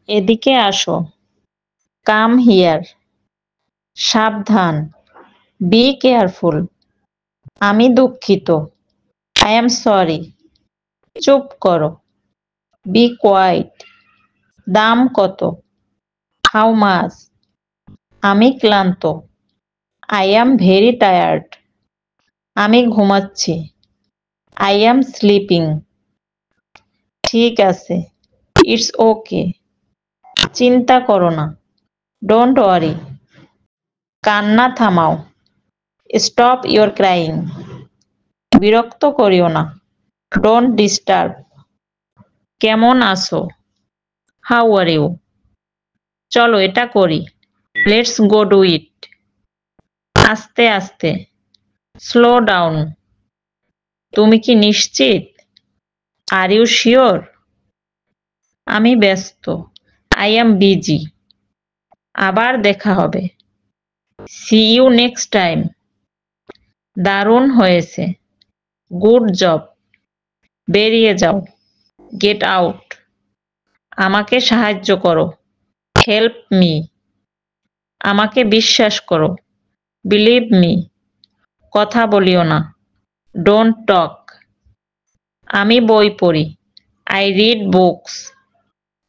এদিকে আসো। Come here. সাবধান। Be careful. আমি দুঃখিত। I am sorry. চুপ করো। Be quiet. দাম কত? How much? আমি ক্লান্ত। I am very tired. আমি ঘুমাচ্ছি। I am sleeping. ঠিক আছে। It's okay. চিন্তা করো না। Don't worry. কান্না থামাও। Stop your crying. বিরক্ত করিও না। Don't disturb. কেমন আছো? How are you? চলো এটা করি। Let's go do it. আস্তে আস্তে। Slow down. তুমি কি নিশ্চিত? Are you sure? আমি ব্যস্ত। I am busy. আবার দেখা হবে। See you next time. দারুণ হয়েছে। Good job. বেরিয়ে যাও। Get out. আমাকে সাহায্য করো। Help me. আমাকে বিশ্বাস করো। Believe me. কথা বলিও না। Don't talk. আমি বই পড়ি। I read books.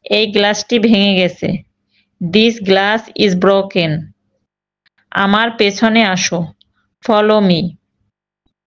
এই গ্লাসটি ভেঙে গেছে। This glass is broken. আমার পেছনে আসো। Follow me.